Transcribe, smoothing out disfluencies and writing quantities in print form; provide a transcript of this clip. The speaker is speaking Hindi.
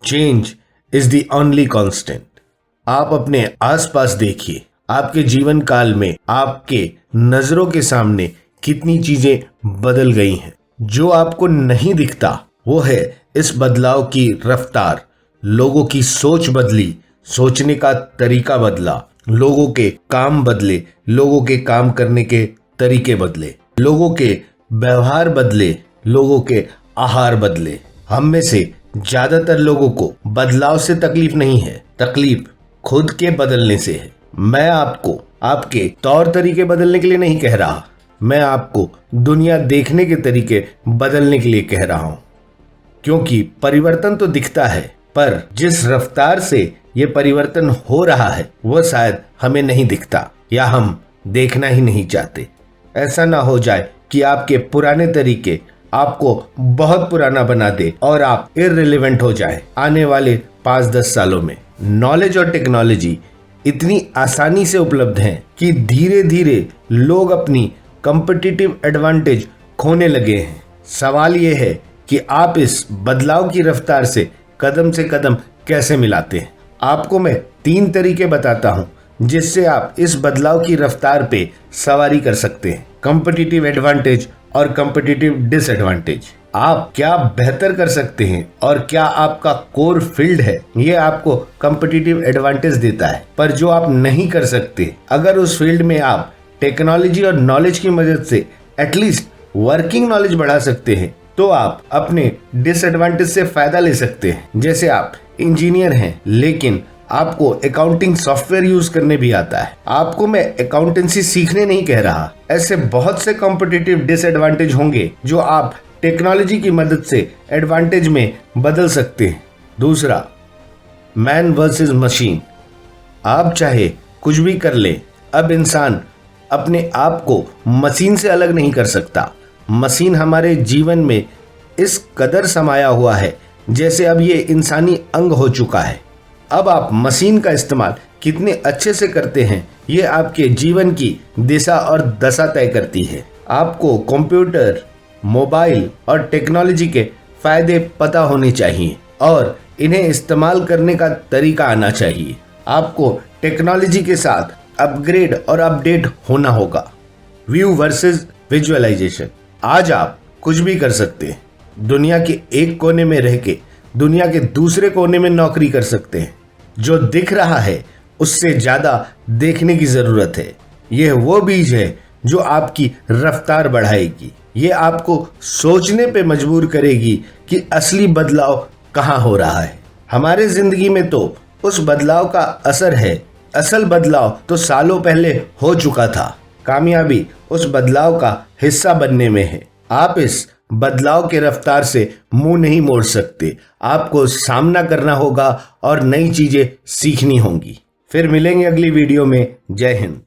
Change is the only constant. आप अपने आसपास देखिए, आपके जीवन काल में आपके नजरों के सामने कितनी चीजें बदल गई हैं। जो आपको नहीं दिखता वो है इस बदलाव की रफ्तार। लोगों की सोच बदली, सोचने का तरीका बदला, लोगों के काम बदले, लोगों के काम करने के तरीके बदले, लोगों के व्यवहार बदले, लोगों के आहार बदले। हम में से ज्यादातर लोगों को बदलाव से तकलीफ नहीं है, तकलीफ खुद के बदलने से है। मैं आपको आपके तौर तरीके बदलने के लिए नहीं कह रहा, मैं आपको दुनिया देखने के तरीके बदलने के लिए कह रहा हूं। क्योंकि परिवर्तन तो दिखता है, पर जिस रफ्तार से ये परिवर्तन हो रहा है वो शायद हमें नहीं दिखता, या हम देखना ही नहीं चाहते। ऐसा ना हो जाए कि आपके पुराने तरीके आपको बहुत पुराना बना दे और आप इररिलेवेंट हो जाए आने वाले 5-10 सालों में। नॉलेज और टेक्नोलॉजी इतनी आसानी से उपलब्ध हैं कि धीरे धीरे लोग अपनी कॉम्पिटिटिव एडवांटेज खोने लगे हैं। सवाल यह है कि आप इस बदलाव की रफ्तार से कदम कैसे मिलाते हैं। आपको मैं 3 तरीके बताता हूं जिससे आप इस बदलाव की रफ्तार पे सवारी कर सकते हैं। कॉम्पिटिटिव एडवांटेज और कॉम्पिटिटिव डिसएडवांटेज। आप क्या बेहतर कर सकते हैं और क्या आपका कोर फील्ड है, ये आपको कॉम्पिटिटिव एडवांटेज देता है। पर जो आप नहीं कर सकते, अगर उस फील्ड में आप टेक्नोलॉजी और नॉलेज की मदद से एटलीस्ट वर्किंग नॉलेज बढ़ा सकते हैं, तो आप अपने डिसएडवांटेज से फायदा ले सकते हैं। जैसे आप इंजीनियर हैं लेकिन आपको अकाउंटिंग सॉफ्टवेयर यूज करने भी आता है। आपको मैं अकाउंटेंसी सीखने नहीं कह रहा। ऐसे बहुत से कॉम्पिटिटिव डिसएडवांटेज होंगे जो आप टेक्नोलॉजी की मदद से एडवांटेज में बदल सकते हैं। दूसरा, मैन वर्सेस मशीन। आप चाहे कुछ भी कर ले, अब इंसान अपने आप को मशीन से अलग नहीं कर सकता। मशीन हमारे जीवन में इस कदर समाया हुआ है जैसे अब ये इंसानी अंग हो चुका है। अब आप मशीन का इस्तेमाल कितने अच्छे से करते हैं, ये आपके जीवन की दिशा और दशा तय करती है। आपको कंप्यूटर, मोबाइल और टेक्नोलॉजी के फायदे पता होने चाहिए और इन्हें इस्तेमाल करने का तरीका आना चाहिए। आपको टेक्नोलॉजी के साथ अपग्रेड और अपडेट होना होगा। View versus visualisation. आज आप कुछ भी कर सकते हैं। दुनिया के एक कोने में रह के दुनिया के दूसरे कोने में नौकरी कर सकते हैं। जो दिख रहा है उससे ज्यादा देखने की जरूरत है। यह वो बीज है जो आपकी रफ्तार बढ़ाएगी। ये आपको सोचने पे मजबूर करेगी कि असली बदलाव कहाँ हो रहा है। हमारे जिंदगी में तो उस बदलाव का असर है। असल बदलाव तो सालों पहले हो चुका था। कामयाबी उस बदलाव का हिस्सा बनने में है। आप इस बदलाव के रफ्तार से मुंह नहीं मोड़ सकते। आपको सामना करना होगा और नई चीजें सीखनी होंगी। फिर मिलेंगे अगली वीडियो में। जय हिंद।